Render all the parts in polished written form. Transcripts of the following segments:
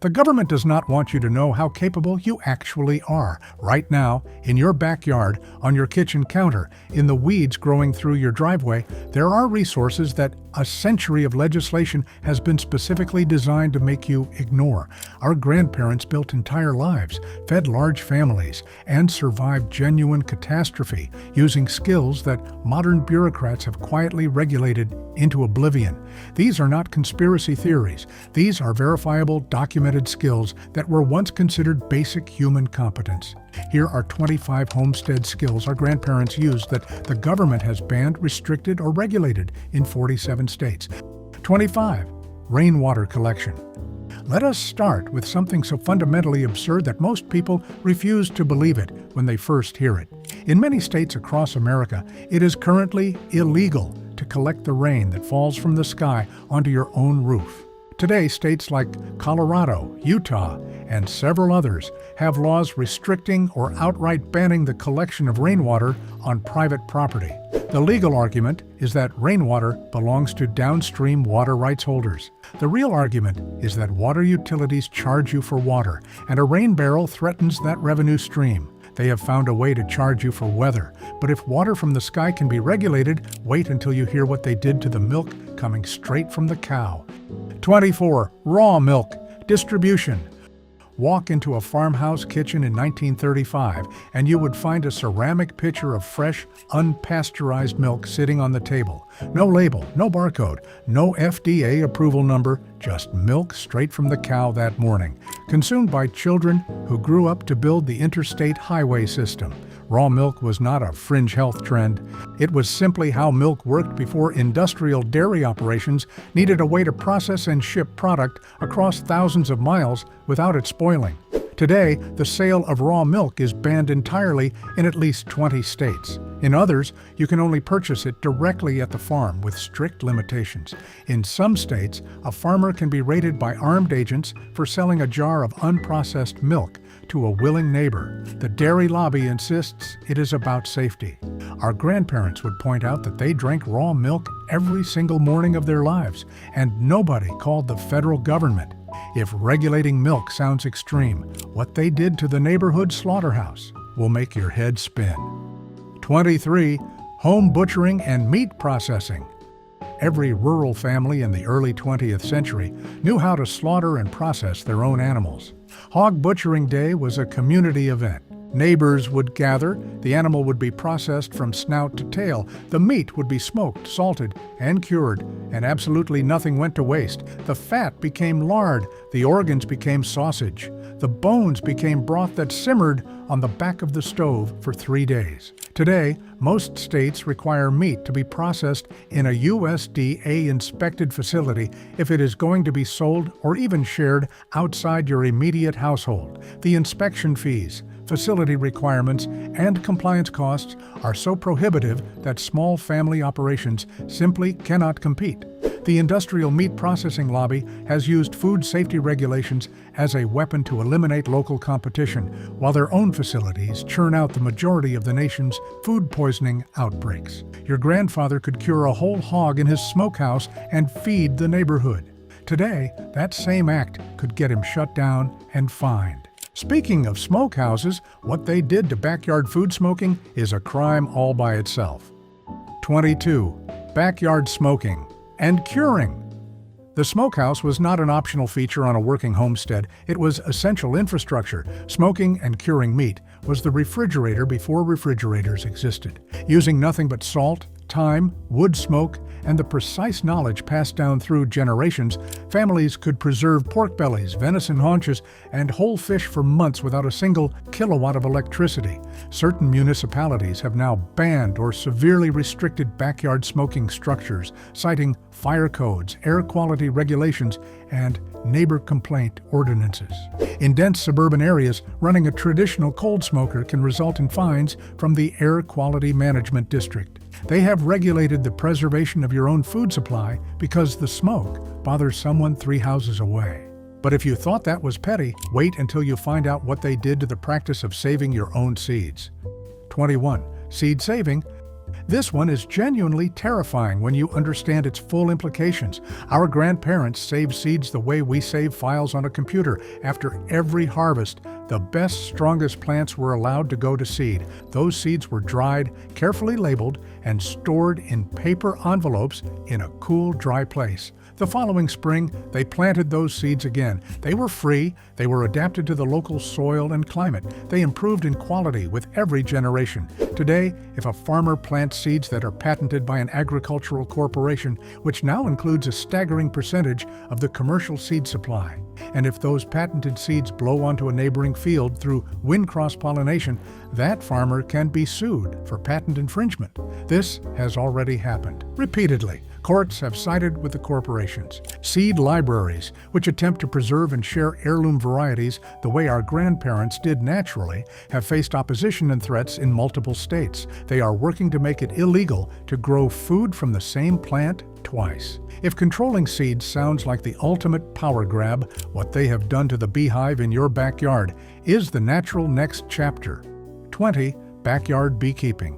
The government does not want you to know how capable you actually are. Right now, in your backyard, on your kitchen counter, in the weeds growing through your driveway, there are resources that a century of legislation has been specifically designed to make you ignore. Our grandparents built entire lives, fed large families, and survived genuine catastrophe using skills that modern bureaucrats have quietly regulated into oblivion. These are not conspiracy theories. These are verifiable, documented skills that were once considered basic human competence. Here are 25 homestead skills our grandparents used that the government has banned, restricted, or regulated in 47 states. 25. Rainwater collection. Let us start with something so fundamentally absurd that most people refuse to believe it when they first hear it. In many states across America, it is currently illegal to collect the rain that falls from the sky onto your own roof. Today, states like Colorado, Utah, and several others have laws restricting or outright banning the collection of rainwater on private property. The legal argument is that rainwater belongs to downstream water rights holders. The real argument is that water utilities charge you for water, and a rain barrel threatens that revenue stream. They have found a way to charge you for weather, but if water from the sky can be regulated, wait until you hear what they did to the milk coming straight from the cow. 24. Raw milk distribution. Walk into a farmhouse kitchen in 1935 and you would find a ceramic pitcher of fresh, unpasteurized milk sitting on the table. No label, no barcode, no FDA approval number, just milk straight from the cow that morning, consumed by children who grew up to build the interstate highway system. Raw milk was not a fringe health trend. It was simply how milk worked before industrial dairy operations needed a way to process and ship product across thousands of miles without it spoiling. Today, the sale of raw milk is banned entirely in at least 20 states. In others, you can only purchase it directly at the farm with strict limitations. In some states, a farmer can be raided by armed agents for selling a jar of unprocessed milk to a willing neighbor. The dairy lobby insists it is about safety. Our grandparents would point out that they drank raw milk every single morning of their lives, and nobody called the federal government. If regulating milk sounds extreme, what they did to the neighborhood slaughterhouse will make your head spin. 23. Home butchering and meat processing. Every rural family in the early 20th century knew how to slaughter and process their own animals. Hog Butchering Day was a community event. Neighbors would gather, the animal would be processed from snout to tail, the meat would be smoked, salted, and cured, and absolutely nothing went to waste. The fat became lard, the organs became sausage, the bones became broth that simmered on the back of the stove for 3 days. Today, most states require meat to be processed in a USDA-inspected facility if it is going to be sold or even shared outside your immediate household. The inspection fees, facility requirements, and compliance costs are so prohibitive that small family operations simply cannot compete. The industrial meat processing lobby has used food safety regulations as a weapon to eliminate local competition, while their own facilities churn out the majority of the nation's food poisoning outbreaks. Your grandfather could cure a whole hog in his smokehouse and feed the neighborhood. Today, that same act could get him shut down and fined. Speaking of smokehouses, what they did to backyard food smoking is a crime all by itself. 22. Backyard smoking and curing. The smokehouse was not an optional feature on a working homestead. It was essential infrastructure. Smoking and curing meat was the refrigerator before refrigerators existed. Using nothing but salt, thyme, wood smoke, and the precise knowledge passed down through generations, families could preserve pork bellies, venison haunches, and whole fish for months without a single kilowatt of electricity. Certain municipalities have now banned or severely restricted backyard smoking structures, citing fire codes, air quality regulations, and neighbor complaint ordinances. In dense suburban areas, running a traditional cold smoker can result in fines from the Air Quality Management District. They have regulated the preservation of your own food supply because the smoke bothers someone 3 houses away. But if you thought that was petty, wait until you find out what they did to the practice of saving your own seeds. 21. Seed saving. This one is genuinely terrifying when you understand its full implications. Our grandparents saved seeds the way we save files on a computer. After every harvest, the best, strongest plants were allowed to go to seed. Those seeds were dried, carefully labeled, and stored in paper envelopes in a cool, dry place. The following spring, they planted those seeds again. They were free, they were adapted to the local soil and climate. They improved in quality with every generation. Today, if a farmer plants seeds that are patented by an agricultural corporation, which now includes a staggering percentage of the commercial seed supply, and if those patented seeds blow onto a neighboring field through wind cross-pollination, that farmer can be sued for patent infringement. This has already happened, repeatedly. Courts have sided with the corporations. Seed libraries, which attempt to preserve and share heirloom varieties the way our grandparents did naturally, have faced opposition and threats in multiple states. They are working to make it illegal to grow food from the same plant twice. If controlling seeds sounds like the ultimate power grab, what they have done to the beehive in your backyard is the natural next chapter. 20. Backyard beekeeping.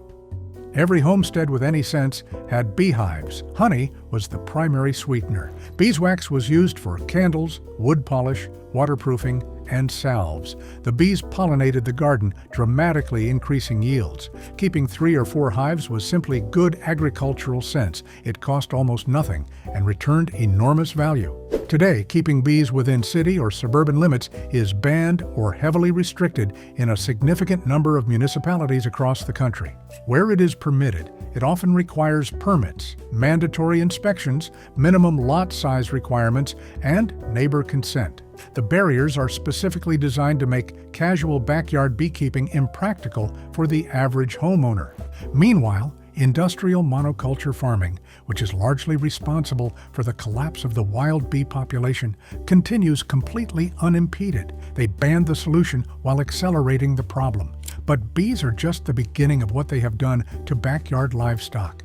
Every homestead with any sense had beehives. Honey was the primary sweetener. Beeswax was used for candles, wood polish, waterproofing, and salves. The bees pollinated the garden, dramatically increasing yields. Keeping 3 or 4 hives was simply good agricultural sense. It cost almost nothing and returned enormous value. Today, keeping bees within city or suburban limits is banned or heavily restricted in a significant number of municipalities across the country. Where it is permitted, it often requires permits, mandatory inspections, minimum lot size requirements, and neighbor consent. The barriers are specifically designed to make casual backyard beekeeping impractical for the average homeowner. Meanwhile, industrial monoculture farming, which is largely responsible for the collapse of the wild bee population, continues completely unimpeded. They banned the solution while accelerating the problem. But bees are just the beginning of what they have done to backyard livestock.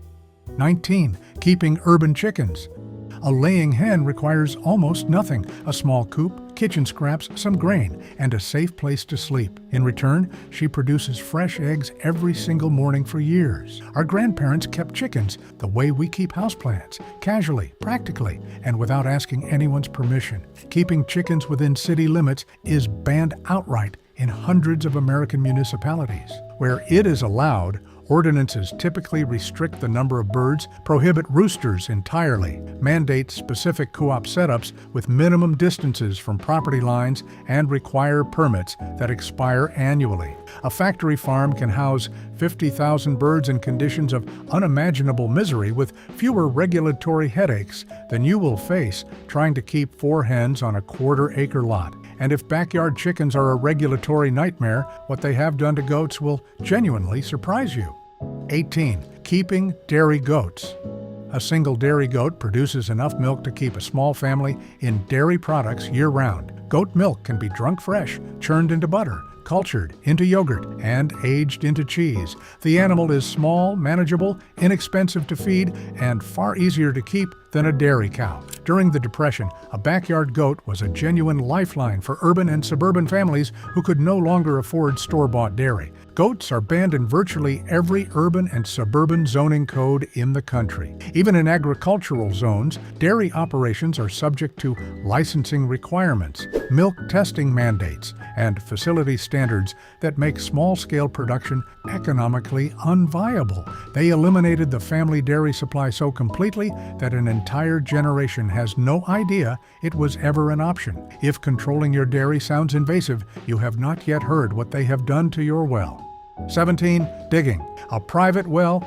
19. Keeping urban chickens. A laying hen requires almost nothing: a small coop, kitchen scraps, some grain, and a safe place to sleep. In return, she produces fresh eggs every single morning for years. Our grandparents kept chickens the way we keep houseplants, casually, practically, and without asking anyone's permission. Keeping chickens within city limits is banned outright in hundreds of American municipalities. Where it is allowed, ordinances typically restrict the number of birds, prohibit roosters entirely, mandate specific co-op setups with minimum distances from property lines, and require permits that expire annually. A factory farm can house 50,000 birds in conditions of unimaginable misery with fewer regulatory headaches than you will face trying to keep 4 hens on a quarter-acre lot. And if backyard chickens are a regulatory nightmare, what they have done to goats will genuinely surprise you. 18. Keeping dairy goats. A single dairy goat produces enough milk to keep a small family in dairy products year-round. Goat milk can be drunk fresh, churned into butter, cultured into yogurt, and aged into cheese. The animal is small, manageable, inexpensive to feed, and far easier to keep than a dairy cow. During the Depression, a backyard goat was a genuine lifeline for urban and suburban families who could no longer afford store-bought dairy. Goats are banned in virtually every urban and suburban zoning code in the country. Even in agricultural zones, dairy operations are subject to licensing requirements, milk testing mandates, and facility standards that make small-scale production economically unviable. They eliminated the family dairy supply so completely that an entire generation has no idea it was ever an option. If controlling your dairy sounds invasive, you have not yet heard what they have done to your well. 17. Digging. A private well.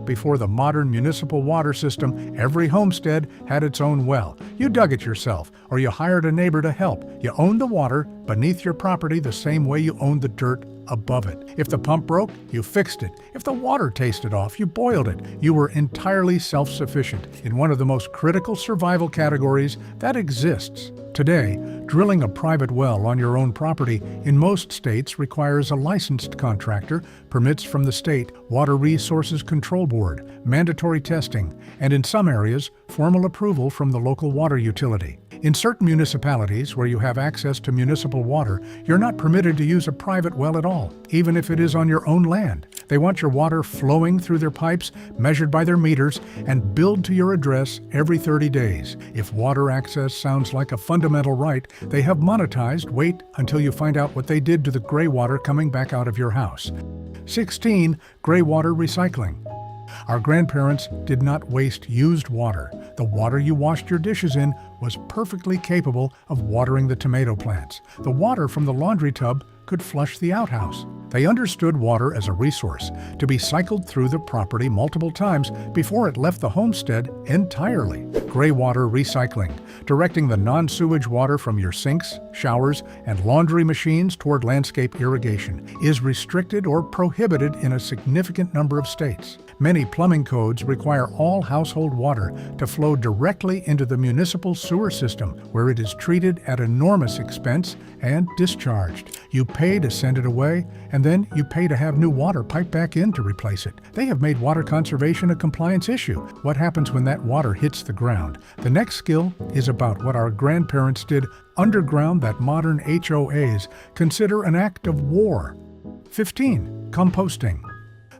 Before the modern municipal water system, every homestead had its own well. You dug it yourself, or you hired a neighbor to help. You owned the water beneath your property the same way you owned the dirt above it. If the pump broke, you fixed it. If the water tasted off, you boiled it. You were entirely self-sufficient in one of the most critical survival categories that exists. Today, drilling a private well on your own property in most states requires a licensed contractor, permits from the State Water Resources Control Board, mandatory testing, and in some areas, formal approval from the local water utility. In certain municipalities where you have access to municipal water, you're not permitted to use a private well at all, even if it is on your own land. They want your water flowing through their pipes, measured by their meters, and billed to your address every 30 days. If water access sounds like a fundamental right, they have monetized. Wait until you find out what they did to the gray water coming back out of your house. 16. Gray water recycling. Our grandparents did not waste used water. The water you washed your dishes in was perfectly capable of watering the tomato plants. The water from the laundry tub could flush the outhouse. They understood water as a resource to be cycled through the property multiple times before it left the homestead entirely. Gray water recycling, directing the non-sewage water from your sinks, showers, and laundry machines toward landscape irrigation, is restricted or prohibited in a significant number of states. Many plumbing codes require all household water to flow directly into the municipal sewer system, where it is treated at enormous expense and discharged. You pay to send it away, and then you pay to have new water piped back in to replace it. They have made water conservation a compliance issue. What happens when that water hits the ground? The next skill is about what our grandparents did underground that modern HOAs consider an act of war. 15. Composting.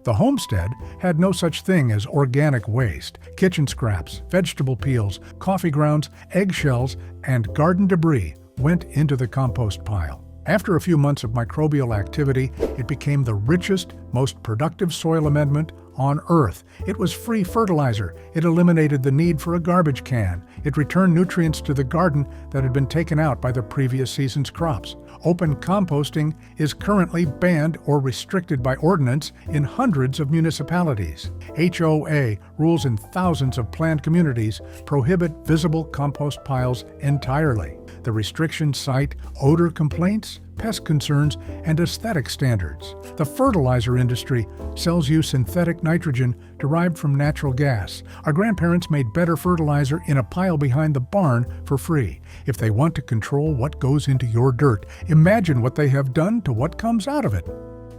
The homestead had no such thing as organic waste. Kitchen scraps, vegetable peels, coffee grounds, eggshells, and garden debris went into the compost pile. After a few months of microbial activity, it became the richest, most productive soil amendment on Earth. It was free fertilizer. It eliminated the need for a garbage can. It returned nutrients to the garden that had been taken out by the previous season's crops. Open composting is currently banned or restricted by ordinance in hundreds of municipalities. HOA rules in thousands of planned communities prohibit visible compost piles entirely. The restrictions cite odor complaints, pest concerns, and aesthetic standards. The fertilizer industry sells you synthetic nitrogen derived from natural gas. Our grandparents made better fertilizer in a pile behind the barn for free. If they want to control what goes into your dirt, imagine what they have done to what comes out of it.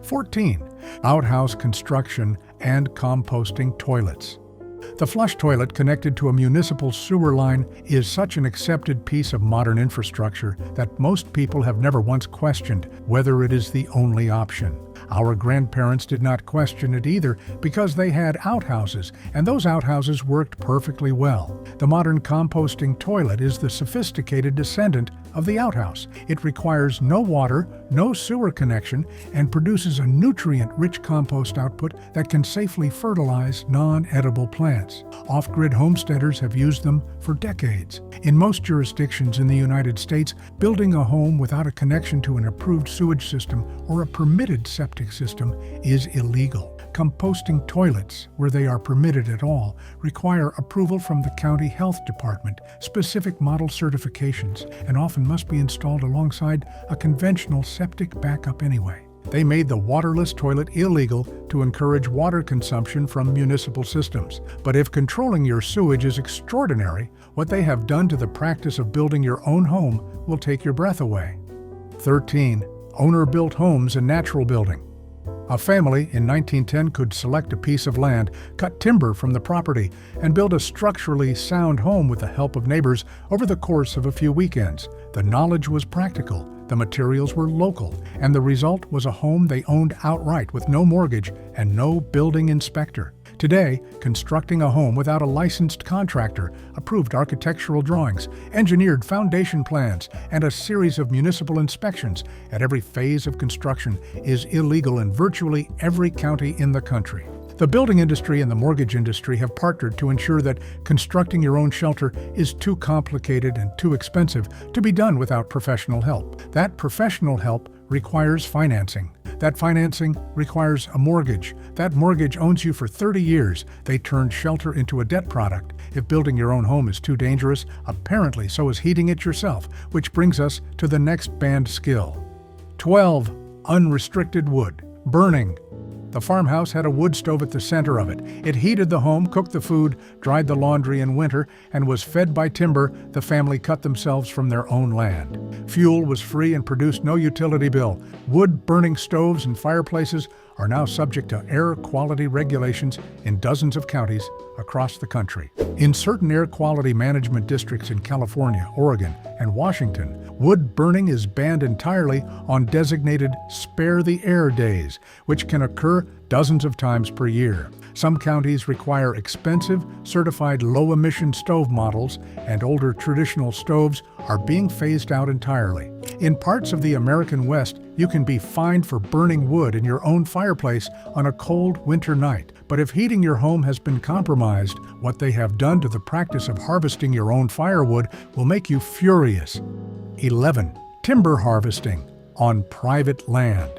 14. Outhouse construction and composting toilets. The flush toilet connected to a municipal sewer line is such an accepted piece of modern infrastructure that most people have never once questioned whether it is the only option. Our grandparents did not question it either because they had outhouses, and those outhouses worked perfectly well. The modern composting toilet is the sophisticated descendant of the outhouse. It requires no water, no sewer connection, and produces a nutrient-rich compost output that can safely fertilize non-edible plants. Off-grid homesteaders have used them for decades. In most jurisdictions in the United States, building a home without a connection to an approved sewage system or a permitted septic system is illegal. Composting toilets, where they are permitted at all, require approval from the county health department, specific model certifications, and often must be installed alongside a conventional septic backup anyway. They made the waterless toilet illegal to encourage water consumption from municipal systems. But if controlling your sewage is extraordinary, what they have done to the practice of building your own home will take your breath away. 13. Owner-built homes and natural building. A family in 1910 could select a piece of land, cut timber from the property, and build a structurally sound home with the help of neighbors over the course of a few weekends. The knowledge was practical, the materials were local, and the result was a home they owned outright with no mortgage and no building inspector. Today, constructing a home without a licensed contractor, approved architectural drawings, engineered foundation plans, and a series of municipal inspections at every phase of construction is illegal in virtually every county in the country. The building industry and the mortgage industry have partnered to ensure that constructing your own shelter is too complicated and too expensive to be done without professional help. That professional help requires financing. That financing requires a mortgage. That mortgage owns you for 30 years. They turned shelter into a debt product. If building your own home is too dangerous, apparently so is heating it yourself, which brings us to the next banned skill. 12. Unrestricted wood. Burning. The farmhouse had a wood stove at the center of it. It heated the home, cooked the food, dried the laundry in winter, and was fed by timber the family cut themselves from their own land. Fuel was free and produced no utility bill. Wood-burning stoves and fireplaces are now subject to air quality regulations in dozens of counties across the country. In certain air quality management districts in California, Oregon, and Washington, wood burning is banned entirely on designated spare the air days, which can occur dozens of times per year. Some counties require expensive, certified low-emission stove models, and older traditional stoves are being phased out entirely. In parts of the American West, you can be fined for burning wood in your own fireplace on a cold winter night. But if heating your home has been compromised, what they have done to the practice of harvesting your own firewood will make you furious. 11. Timber harvesting on private land.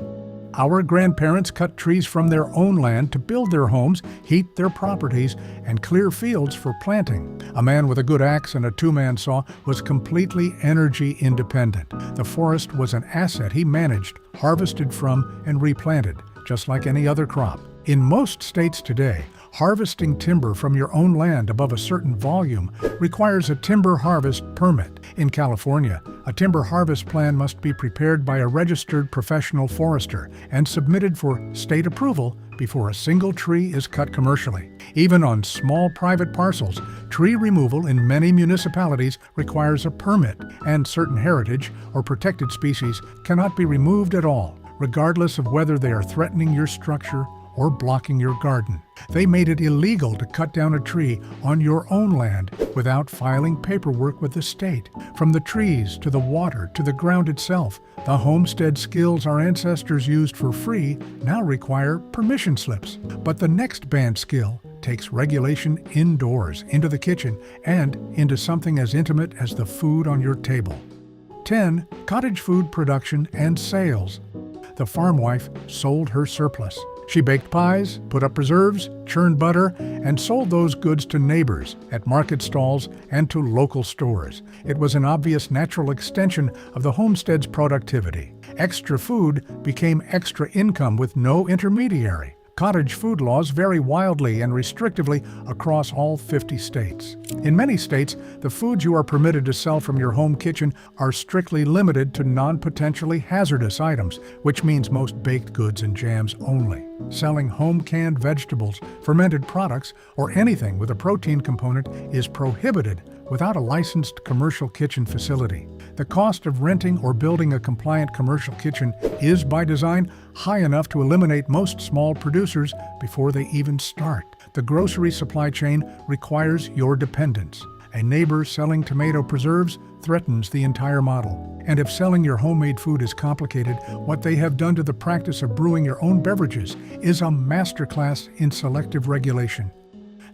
Our grandparents cut trees from their own land to build their homes, heat their properties, and clear fields for planting. A man with a good axe and a two-man saw was completely energy independent. The forest was an asset he managed, harvested from, and replanted, just like any other crop. In most states today, harvesting timber from your own land above a certain volume requires a timber harvest permit. In California, a timber harvest plan must be prepared by a registered professional forester and submitted for state approval before a single tree is cut commercially. Even on small private parcels, tree removal in many municipalities requires a permit, and certain heritage or protected species cannot be removed at all, regardless of whether they are threatening your structure or blocking your garden. They made it illegal to cut down a tree on your own land without filing paperwork with the state. From the trees to the water to the ground itself, the homestead skills our ancestors used for free now require permission slips. But the next banned skill takes regulation indoors, into the kitchen, and into something as intimate as the food on your table. 10. Cottage food production and sales. The farm wife sold her surplus. She baked pies, put up preserves, churned butter, and sold those goods to neighbors, at market stalls, and to local stores. It was an obvious natural extension of the homestead's productivity. Extra food became extra income with no intermediary. Cottage food laws vary wildly and restrictively across all 50 states. In many states, the foods you are permitted to sell from your home kitchen are strictly limited to non-potentially hazardous items, which means most baked goods and jams only. Selling home-canned vegetables, fermented products, or anything with a protein component is prohibited without a licensed commercial kitchen facility. The cost of renting or building a compliant commercial kitchen is, by design, high enough to eliminate most small producers before they even start. The grocery supply chain requires your dependence. A neighbor selling tomato preserves threatens the entire model. And if selling your homemade food is complicated, what they have done to the practice of brewing your own beverages is a masterclass in selective regulation.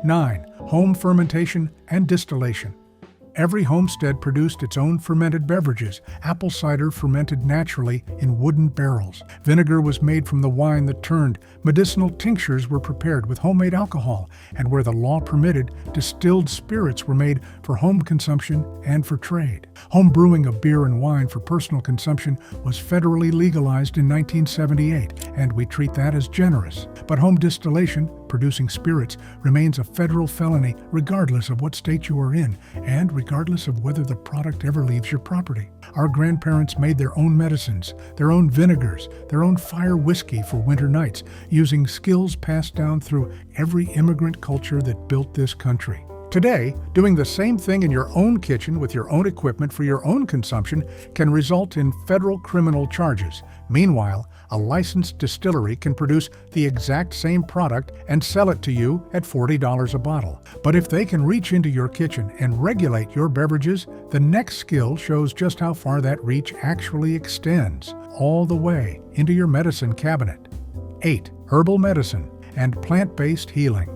9. Home fermentation and distillation. Every homestead produced its own fermented beverages. Apple cider fermented naturally in wooden barrels. Vinegar was made from the wine that turned. Medicinal tinctures were prepared with homemade alcohol. And where the law permitted, distilled spirits were made for home consumption and for trade. Home brewing of beer and wine for personal consumption was federally legalized in 1978, and we treat that as generous. But home distillation, producing spirits, remains a federal felony regardless of what state you are in, and regardless of whether the product ever leaves your property. Our grandparents made their own medicines, their own vinegars, their own fire whiskey for winter nights, using skills passed down through every immigrant culture that built this country. Today, doing the same thing in your own kitchen with your own equipment for your own consumption can result in federal criminal charges. Meanwhile, a licensed distillery can produce the exact same product and sell it to you at $40 a bottle. But if they can reach into your kitchen and regulate your beverages, the next skill shows just how far that reach actually extends, all the way into your medicine cabinet. 8. Herbal medicine and plant-based healing.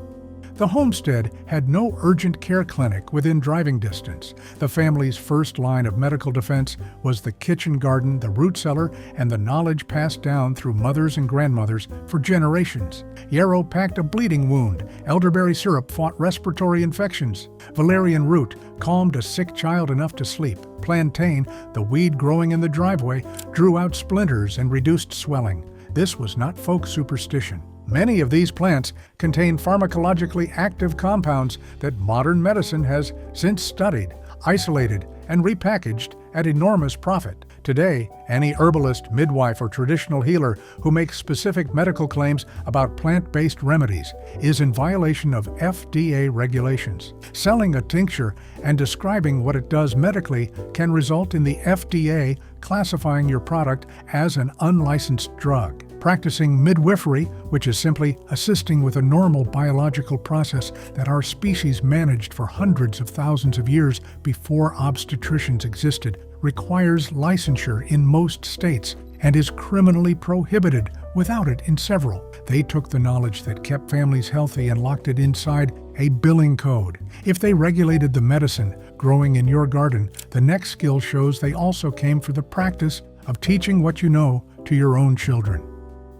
The homestead had no urgent care clinic within driving distance. The family's first line of medical defense was the kitchen garden, the root cellar, and the knowledge passed down through mothers and grandmothers for generations. Yarrow packed a bleeding wound. Elderberry syrup fought respiratory infections. Valerian root calmed a sick child enough to sleep. Plantain, the weed growing in the driveway, drew out splinters and reduced swelling. This was not folk superstition. Many of these plants contain pharmacologically active compounds that modern medicine has since studied, isolated, and repackaged at enormous profit. Today, any herbalist, midwife, or traditional healer who makes specific medical claims about plant-based remedies is in violation of FDA regulations. Selling a tincture and describing what it does medically can result in the FDA classifying your product as an unlicensed drug. Practicing midwifery, which is simply assisting with a normal biological process that our species managed for hundreds of thousands of years before obstetricians existed, requires licensure in most states and is criminally prohibited without it in several. They took the knowledge that kept families healthy and locked it inside a billing code. If they regulated the medicine growing in your garden, the next skill shows they also came for the practice of teaching what you know to your own children.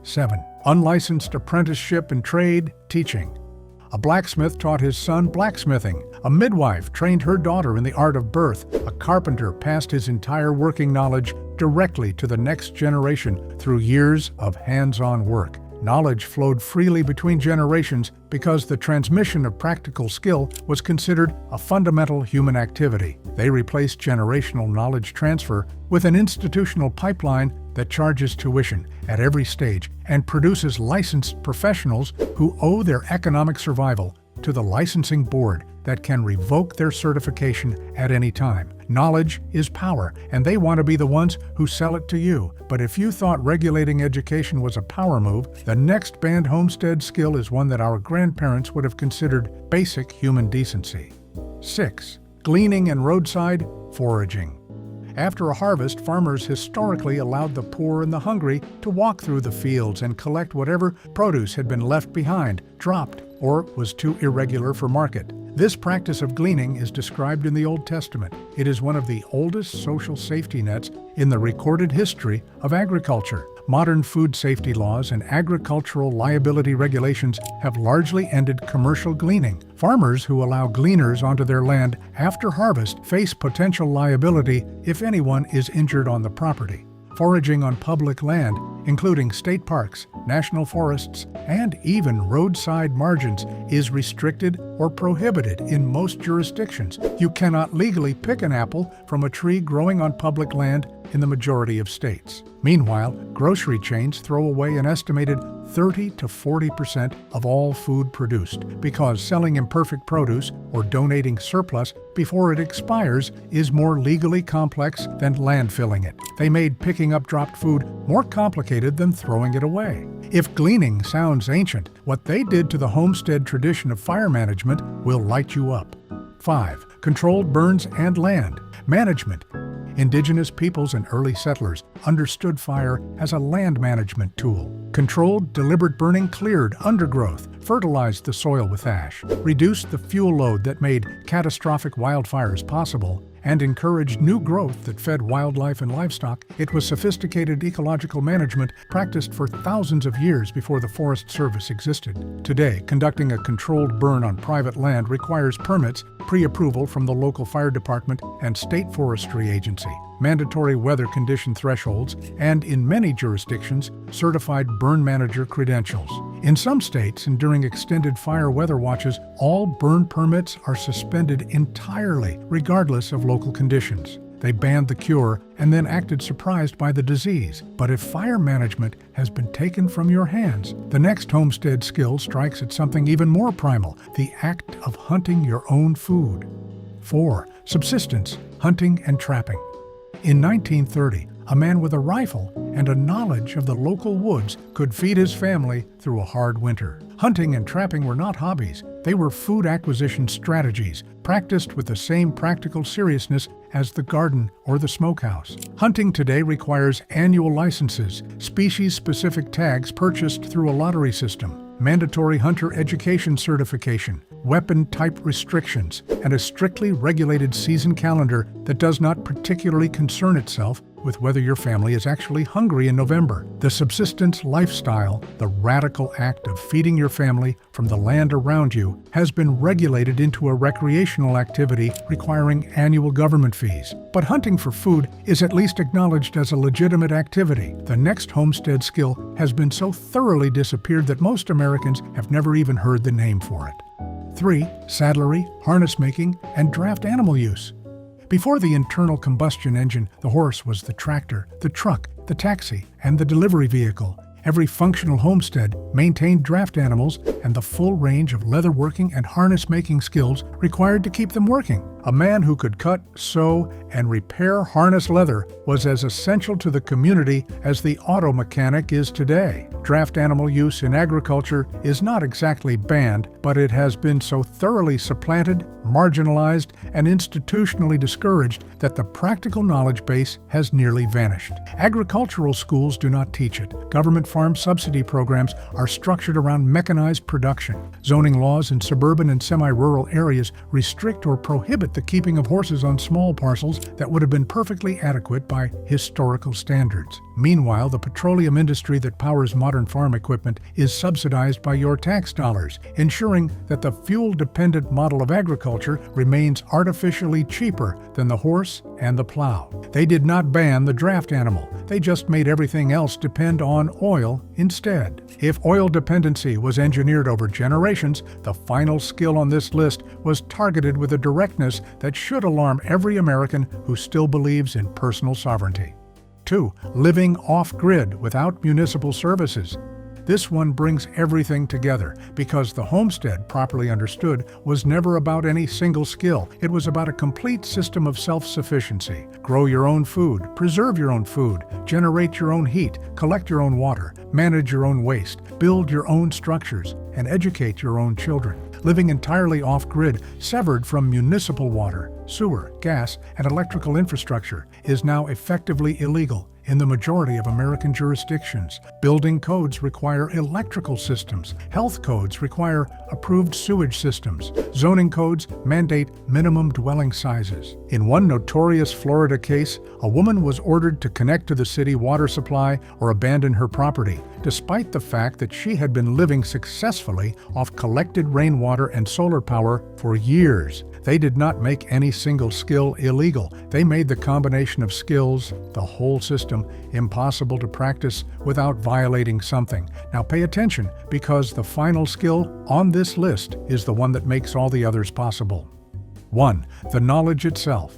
7. Unlicensed apprenticeship and trade teaching. A blacksmith taught his son blacksmithing. A midwife trained her daughter in the art of birth. A carpenter passed his entire working knowledge directly to the next generation through years of hands-on work. Knowledge flowed freely between generations because the transmission of practical skill was considered a fundamental human activity. They replaced generational knowledge transfer with an institutional pipeline that charges tuition at every stage and produces licensed professionals who owe their economic survival to the licensing board that can revoke their certification at any time. Knowledge is power, and they want to be the ones who sell it to you. But if you thought regulating education was a power move, the next banned homestead skill is one that our grandparents would have considered basic human decency. 6. Gleaning and roadside foraging. After a harvest, farmers historically allowed the poor and the hungry to walk through the fields and collect whatever produce had been left behind, dropped, or was too irregular for market. This practice of gleaning is described in the Old Testament. It is one of the oldest social safety nets in the recorded history of agriculture. Modern food safety laws and agricultural liability regulations have largely ended commercial gleaning. Farmers who allow gleaners onto their land after harvest face potential liability if anyone is injured on the property. Foraging on public land, including state parks, national forests, and even roadside margins, is restricted or prohibited in most jurisdictions. You cannot legally pick an apple from a tree growing on public land in the majority of states. Meanwhile, grocery chains throw away an estimated 30 to 40% of all food produced because selling imperfect produce or donating surplus before it expires is more legally complex than landfilling it. They made picking up dropped food more complicated than throwing it away. If gleaning sounds ancient, what they did to the homestead tradition of fire management will light you up. 5. Controlled burns and land management. Indigenous peoples and early settlers understood fire as a land management tool. Controlled, deliberate burning cleared undergrowth, fertilized the soil with ash, reduced the fuel load that made catastrophic wildfires possible, and encouraged new growth that fed wildlife and livestock. It was sophisticated ecological management practiced for thousands of years before the Forest Service existed. Today, conducting a controlled burn on private land requires permits, pre-approval from the local fire department and state forestry agency, mandatory weather condition thresholds, and in many jurisdictions, certified burn manager credentials. In some states, and during extended fire weather watches, all burn permits are suspended entirely, regardless of local conditions. They banned the cure and then acted surprised by the disease. But if fire management has been taken from your hands, the next homestead skill strikes at something even more primal, the act of hunting your own food. 4. Subsistence, hunting and trapping. In 1930, a man with a rifle and a knowledge of the local woods could feed his family through a hard winter. Hunting and trapping were not hobbies. They were food acquisition strategies, practiced with the same practical seriousness as the garden or the smokehouse. Hunting today requires annual licenses, species-specific tags purchased through a lottery system, mandatory hunter education certification, weapon-type restrictions, and a strictly regulated season calendar that does not particularly concern itself with whether your family is actually hungry in November. The subsistence lifestyle, the radical act of feeding your family from the land around you, has been regulated into a recreational activity requiring annual government fees. But hunting for food is at least acknowledged as a legitimate activity. The next homestead skill has been so thoroughly disappeared that most Americans have never even heard the name for it. 3. Saddlery, harness making, and draft animal use. Before the internal combustion engine, the horse was the tractor, the truck, the taxi, and the delivery vehicle. Every functional homestead maintained draft animals and the full range of leatherworking and harness-making skills required to keep them working. A man who could cut, sew, and repair harness leather was as essential to the community as the auto mechanic is today. Draft animal use in agriculture is not exactly banned, but it has been so thoroughly supplanted, marginalized, and institutionally discouraged that the practical knowledge base has nearly vanished. Agricultural schools do not teach it. Government farm subsidy programs are structured around mechanized production. Zoning laws in suburban and semi-rural areas restrict or prohibit the keeping of horses on small parcels that would have been perfectly adequate by historical standards. Meanwhile, the petroleum industry that powers modern farm equipment is subsidized by your tax dollars, ensuring that the fuel-dependent model of agriculture remains artificially cheaper than the horse and the plow. They did not ban the draft animal. They just made everything else depend on oil instead. If oil dependency was engineered over generations, the final skill on this list was targeted with a directness that should alarm every American who still believes in personal sovereignty. 2. Living off-grid without municipal services. This one brings everything together because the homestead, properly understood, was never about any single skill. It was about a complete system of self-sufficiency. Grow your own food, preserve your own food, generate your own heat, collect your own water, manage your own waste, build your own structures, and educate your own children. Living entirely off-grid, severed from municipal water, sewer, gas, and electrical infrastructure, is now effectively illegal in the majority of American jurisdictions. Building codes require electrical systems. Health codes require approved sewage systems. Zoning codes mandate minimum dwelling sizes. In one notorious Florida case, a woman was ordered to connect to the city water supply or abandon her property, despite the fact that she had been living successfully off collected rainwater and solar power for years. They did not make any single skill illegal. They made the combination of skills, the whole system, impossible to practice without violating something. Now pay attention, because the final skill on this list is the one that makes all the others possible. 1. The knowledge itself.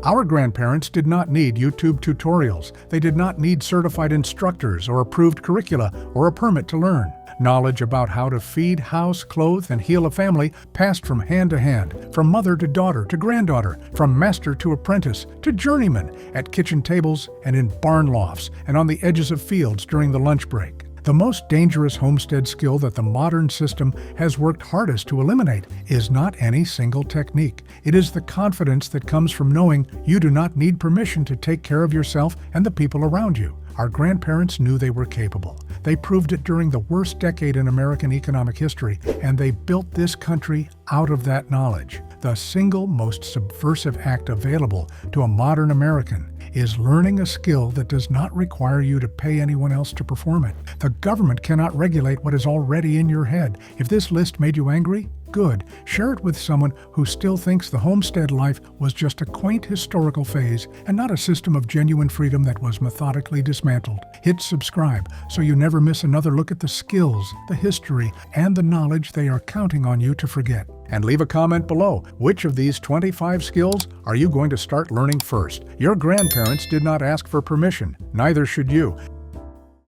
Our grandparents did not need YouTube tutorials. They did not need certified instructors or approved curricula or a permit to learn. Knowledge about how to feed, house, clothe, and heal a family passed from hand to hand, from mother to daughter to granddaughter, from master to apprentice to journeyman, at kitchen tables and in barn lofts and on the edges of fields during the lunch break. The most dangerous homestead skill that the modern system has worked hardest to eliminate is not any single technique. It is the confidence that comes from knowing you do not need permission to take care of yourself and the people around you. Our grandparents knew they were capable. They proved it during the worst decade in American economic history, and they built this country out of that knowledge. The single most subversive act available to a modern American is learning a skill that does not require you to pay anyone else to perform it. The government cannot regulate what is already in your head. If this list made you angry, good. Share it with someone who still thinks the homestead life was just a quaint historical phase and not a system of genuine freedom that was methodically dismantled. Hit subscribe so you never miss another look at the skills, the history, and the knowledge they are counting on you to forget. And leave a comment below. Which of these 25 skills are you going to start learning first? Your grandparents did not ask for permission. Neither should you.